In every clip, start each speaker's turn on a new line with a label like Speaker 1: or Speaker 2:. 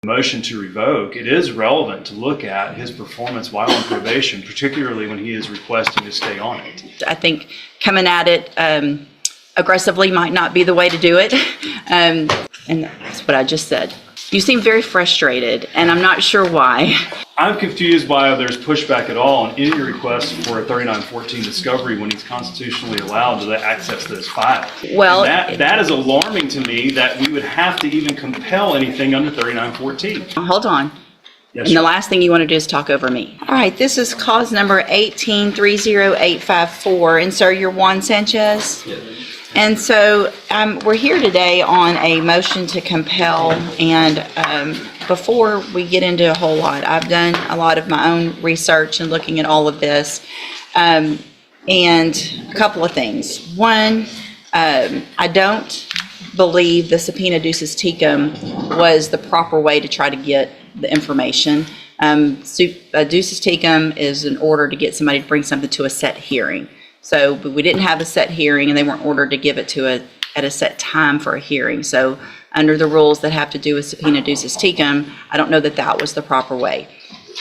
Speaker 1: motion to revoke, it is relevant to look at his performance while on probation, particularly when he is requesting to stay on it.
Speaker 2: I think coming at it aggressively might not be the way to do it. And that's what I just said. You seem very frustrated, and I'm not sure why.
Speaker 1: I'm confused why there's pushback at all on any request for a 3914 discovery when he's constitutionally allowed to access those files.
Speaker 2: Well,
Speaker 1: that is alarming to me that we would have to even compel anything under 3914.
Speaker 2: Hold on.
Speaker 1: Yes,
Speaker 2: And the last thing you want to do is talk over me. All right, this is cause number 1830854. And sir, you're Juan Sanchez?
Speaker 1: Yes.
Speaker 2: And so we're here today on a motion to compel, and before we get into a whole lot, I've done a lot of my own research and looking at all of this, and a couple of things. One, I don't believe the subpoena ducis tecum was the proper way to try to get the information. Ducis tecum is an order to get somebody to bring something to a set hearing. So we didn't have a set hearing, and they weren't ordered to give it to at a set time for a hearing. So under the rules that have to do with subpoena ducis tecum, I don't know that that was the proper way.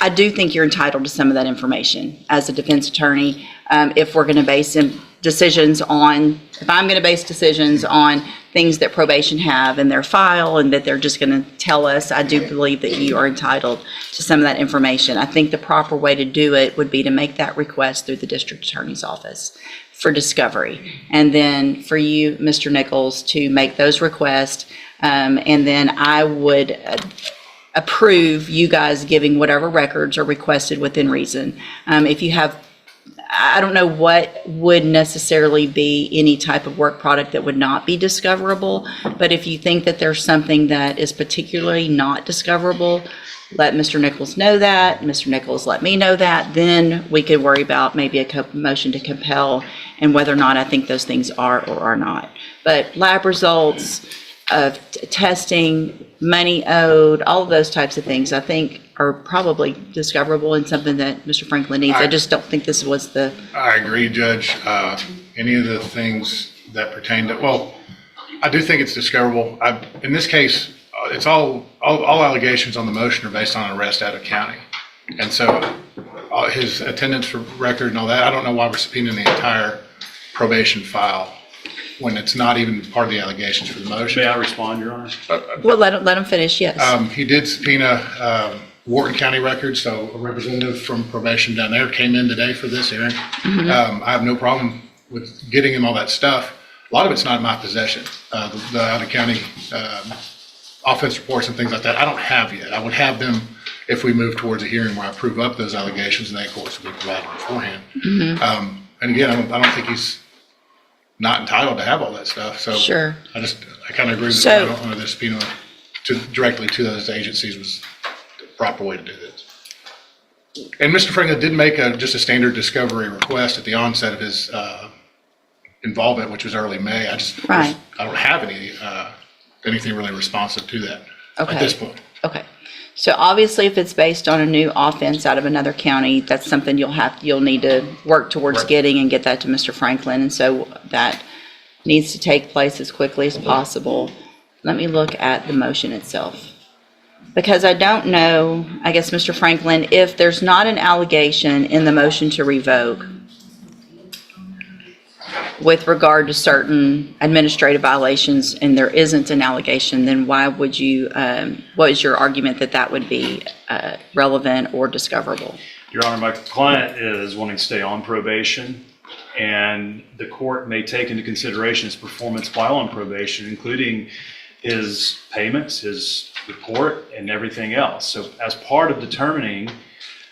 Speaker 2: I do think you're entitled to some of that information as a defense attorney. If we're going to base decisions on, if I'm going to base decisions on things that probation have in their file and that they're just going to tell us, I do believe that you are entitled to some of that information. I think the proper way to do it would be to make that request through the district attorney's office for discovery. And then for you, Mr. Nichols, to make those requests. And then I would approve you guys giving whatever records are requested within reason. If you have, I don't know what would necessarily be any type of work product that would not be discoverable, but if you think that there's something that is particularly not discoverable, let Mr. Nichols know that, Mr. Nichols let me know that, then we could worry about maybe a motion to compel and whether or not I think those things are or are not. But lab results, of testing, money owed, all of those types of things, I think are probably discoverable and something that Mr. Franklin needs. I just don't think this was the...
Speaker 3: I agree, Judge. Any of the things that pertain to, well, I do think it's discoverable. In this case, it's all allegations on the motion are based on an arrest out of county. And so his attendance record and all that, I don't know why we're subpoenaing the entire probation file when it's not even part of the allegations for the motion.
Speaker 1: May I respond, Your Honor?
Speaker 2: Well, let him finish, yes.
Speaker 3: He did subpoena Wharton County records, so a representative from probation down there came in today for this hearing. I have no problem with getting him all that stuff. A lot of it's not in my possession. The out-of-county offense reports and things like that, I don't have yet. I would have them if we move towards a hearing where I prove up those allegations, and they, of course, will be provided beforehand. And again, I don't think he's not entitled to have all that stuff. So
Speaker 2: Sure.
Speaker 3: I kind of agree with
Speaker 2: So-
Speaker 3: I don't know that subpoena directly to those agencies was the proper way to do this. And Mr. Franklin did make just a standard discovery request at the onset of his involvement, which was early May. I don't have anything really responsive to that at this point.
Speaker 2: Okay. So obviously, if it's based on a new offense out of another county, that's something you'll need to work towards getting and get that to Mr. Franklin. And so that needs to take place as quickly as possible. Let me look at the motion itself. Because I don't know, I guess, Mr. Franklin, if there's not an allegation in the motion to revoke with regard to certain administrative violations, and there isn't an allegation, then why would you, what is your argument that that would be relevant or discoverable?
Speaker 1: Your Honor, my client is wanting to stay on probation, and the court may take into consideration his performance while on probation, including his payments, his report, and everything else. So as part of determining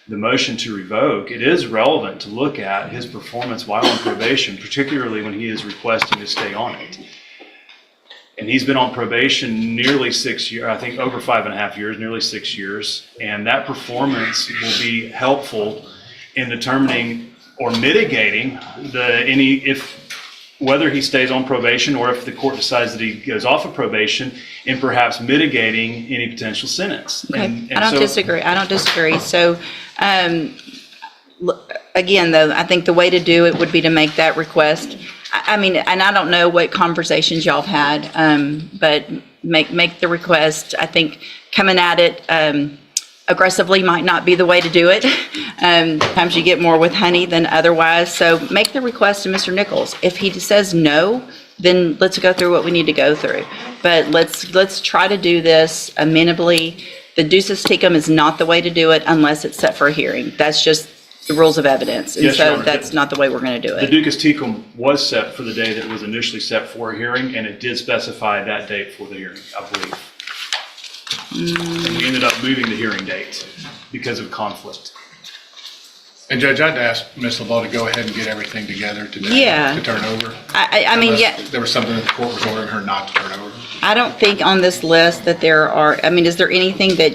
Speaker 1: the motion to revoke, it is relevant to look at his performance while on probation, particularly when he is requesting to stay on it. And he's been on probation nearly 6 years, I think over 5.5 years, nearly 6 years. And that performance will be helpful in determining or mitigating whether he stays on probation or if the court decides that he goes off of probation, and perhaps mitigating any potential sentence.
Speaker 2: Okay,
Speaker 1: And
Speaker 2: I don't disagree. So, again, though, I think the way to do it would be to make that request. I mean, and I don't know what conversations y'all have had, but make the request. I think coming at it aggressively might not be the way to do it. Sometimes you get more with honey than otherwise. So make the request to Mr. Nichols. If he says no, then let's go through what we need to go through. But let's try to do this amenably. The ducis tecum is not the way to do it unless it's set for a hearing. That's just the rules of evidence. And
Speaker 1: Yes, Your
Speaker 2: so
Speaker 1: Honor.
Speaker 2: that's not the way we're going to do
Speaker 1: The
Speaker 2: it.
Speaker 1: ducis tecum was set for the day that it was initially set for a hearing, and it did specify that date for the hearing, I believe. And we ended up moving the hearing date because of conflict.
Speaker 3: And Judge, I'd ask Ms. LeBeau to go ahead and get everything together today
Speaker 2: Yeah.
Speaker 3: to turn over.
Speaker 2: I mean,
Speaker 3: Unless
Speaker 2: yeah,
Speaker 3: there was something that the court was ordering her not to turn over.
Speaker 2: I don't think on this list that there are, I mean, is there anything that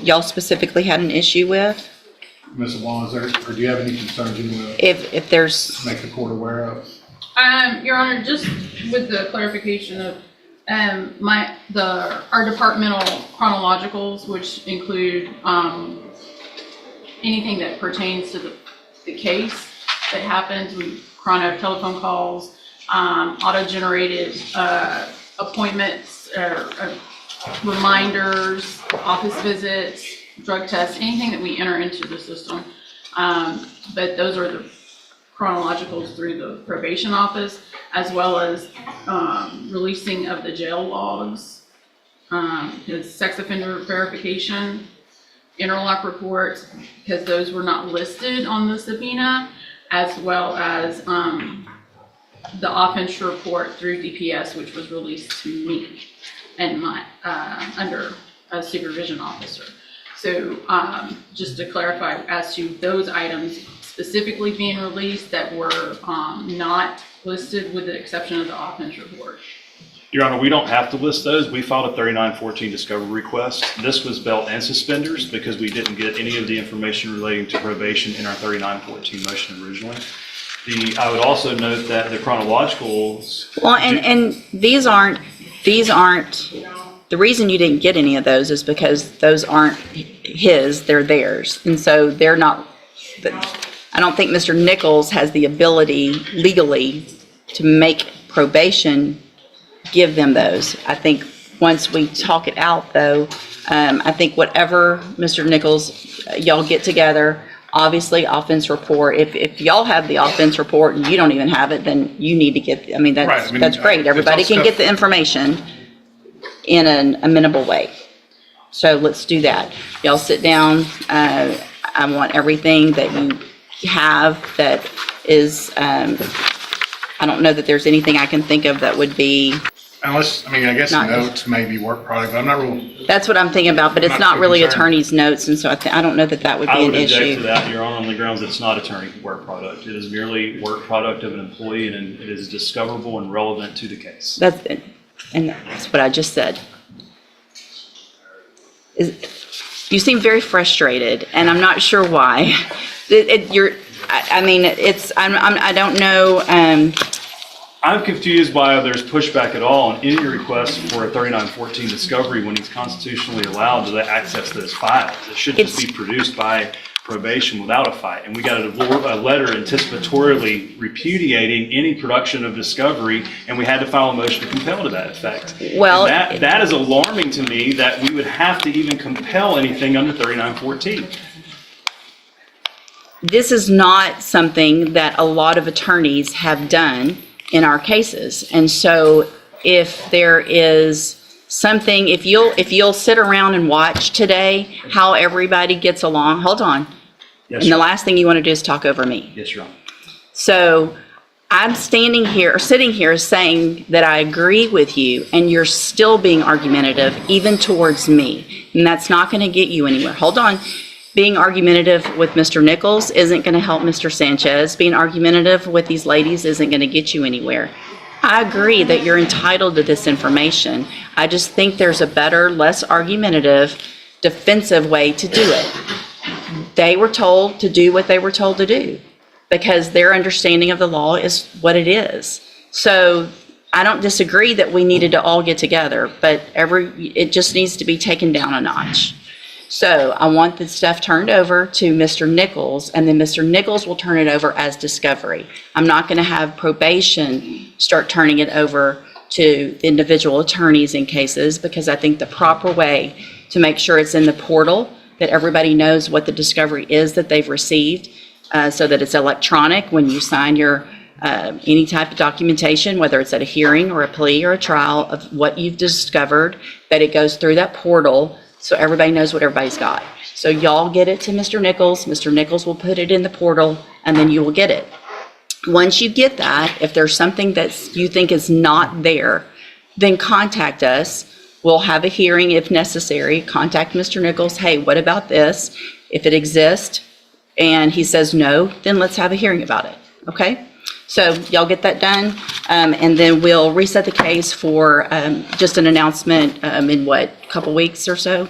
Speaker 2: y'all specifically had an issue with?
Speaker 3: Ms. LeBeau, is there, or do you have any concerns you want
Speaker 2: If there's,
Speaker 3: to make the court aware of?
Speaker 4: Your Honor, just with the clarification of, our departmental chronologicals, which include, anything that pertains to the case that happened, we chrono telephone calls, auto-generated, appointments, reminders, office visits, drug tests, anything that we enter into the system. But those are the chronologicals through the probation office, as well as releasing of the jail logs, his sex offender verification, interlock reports, because those were not listed on the subpoena, as well as the offense report through DPS, which was released to me and my under a supervision officer. So just to clarify, as to those items specifically being released that were not listed with the exception of the offense report.
Speaker 1: Your Honor, we don't have to list those. We filed a 3914 discovery request. This was belt and suspenders because we didn't get any of the information relating to probation in our 3914 motion originally. I would also note that the chronologicals.
Speaker 2: well, and these aren't, the reason you didn't get any of those is because those aren't his, they're theirs. And so they're not, I don't think Mr. Nichols has the ability legally to make probation give them those. I think once we talk it out though, I think whatever Mr. Nichols, y'all get together, obviously offense report, if y'all have the offense report and you don't even have it, then you need to get, I mean,
Speaker 3: Right, I mean,
Speaker 2: that's great.
Speaker 3: it's
Speaker 2: Everybody
Speaker 3: all
Speaker 2: can
Speaker 3: stuff-
Speaker 2: get the information in an amenable way. So let's do that. Y'all sit down. I want everything that you have that is, I don't know that there's anything I can think of that would be,
Speaker 3: Unless, I mean, I guess
Speaker 2: Not-
Speaker 3: notes may be work product, but I'm not real,
Speaker 2: that's what I'm thinking about, but it's
Speaker 3: Not
Speaker 2: not
Speaker 3: so
Speaker 2: really
Speaker 3: concerned.
Speaker 2: attorney's notes, and so I don't know that that would
Speaker 1: I
Speaker 2: be an
Speaker 1: would object to
Speaker 2: issue.
Speaker 1: that, Your Honor, on the grounds that it's not attorney work product. It is merely work product of an employee, and it is discoverable and relevant to the case.
Speaker 2: And that's what I just said. You seem very frustrated, and I'm not sure why. I don't know,
Speaker 1: I'm confused why there's pushback at all on any request for a 3914 discovery when he's constitutionally allowed to access those files. It should just be produced by probation without a fight. And we got a letter anticipatorily repudiating any production of discovery, and we had to file a motion to compel to that effect.
Speaker 2: Well,
Speaker 1: And that is alarming to me that we would have to even compel anything under 3914.
Speaker 2: this is not something that a lot of attorneys have done in our cases. And so if there is something, if you'll sit around and watch today how everybody gets along, hold on.
Speaker 1: Yes,
Speaker 2: And the
Speaker 1: Your Honor.
Speaker 2: last thing you want to do is talk over me.
Speaker 1: Yes, Your Honor.
Speaker 2: So I'm standing here, or sitting here saying that I agree with you, and you're still being argumentative, even towards me. And that's not going to get you anywhere. Hold on. Being argumentative with Mr. Nichols isn't going to help Mr. Sanchez. Being argumentative with these ladies isn't going to get you anywhere. I agree that you're entitled to this information. I just think there's a better, less argumentative, defensive way to do it. They were told to do what they were told to do because their understanding of the law is what it is. So I don't disagree that we needed to all get together, but it just needs to be taken down a notch. So I want the stuff turned over to Mr. Nichols, and then Mr. Nichols will turn it over as discovery. I'm not going to have probation start turning it over to individual attorneys in cases, because I think the proper way to make sure it's in the portal, that everybody knows what the discovery is that they've received, so that it's electronic when you sign your any type of documentation, whether it's at a hearing or a plea or a trial of what you've discovered, that it goes through that portal so everybody knows what everybody's got. So y'all get it to Mr. Nichols. Mr. Nichols will put it in the portal, and then you will get it. Once you get that, if there's something that you think is not there, then contact us. We'll have a hearing if necessary. Contact Mr. Nichols. Hey, what about this? If it exists and he says no, then let's have a hearing about it. Okay? So y'all get that done, and then we'll reset the case for just an announcement in what, a couple weeks or so?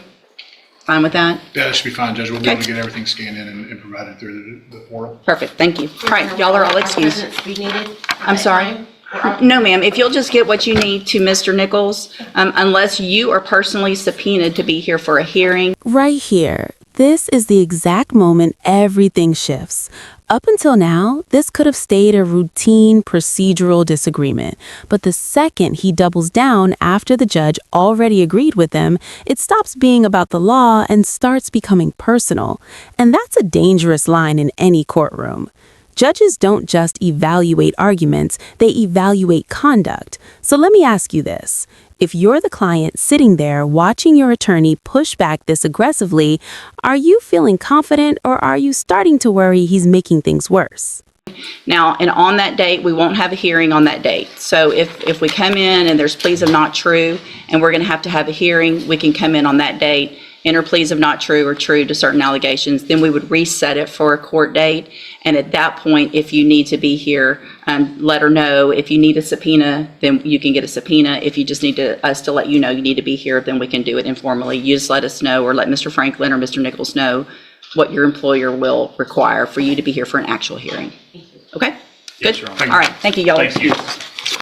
Speaker 2: Fine with that?
Speaker 3: Yeah, that should be fine, Judge. We'll be able to
Speaker 2: Okay.
Speaker 3: get everything scanned in and provided through the portal.
Speaker 2: Perfect, thank you. All right, y'all are all excused.
Speaker 5: Presence be needed at
Speaker 2: I'm
Speaker 5: that
Speaker 2: sorry?
Speaker 5: time? Or-
Speaker 2: No, ma'am, if you'll just get what you need to Mr. Nichols, unless you are personally subpoenaed to be here for a hearing.
Speaker 6: Right here. This is the exact moment everything shifts. Up until now, this could have stayed a routine procedural disagreement. But the second he doubles down after the judge already agreed with him, it stops being about the law and starts becoming personal. And that's a dangerous line in any courtroom. Judges don't just evaluate arguments, they evaluate conduct. So let me ask you this. If you're the client sitting there watching your attorney push back this aggressively, are you feeling confident or are you starting to worry he's making things worse?
Speaker 2: Now, and on that date, we won't have a hearing on that date. So if we come in and there's pleas of not true and we're going to have a hearing, we can come in on that date, enter pleas of not true or true to certain allegations, then we would reset it for a court date. And at that point, if you need to be here, let her know. If you need a subpoena, then you can get a subpoena. If you just need us to let you know you need to be here, then we can do it informally. You just let us know, or let Mr. Franklin or Mr. Nichols know what your employer will require for you to be here for an actual hearing. Okay?
Speaker 1: Yes,
Speaker 2: Good?
Speaker 1: Your Honor.
Speaker 2: All right, thank you, y'all.
Speaker 1: Thank you.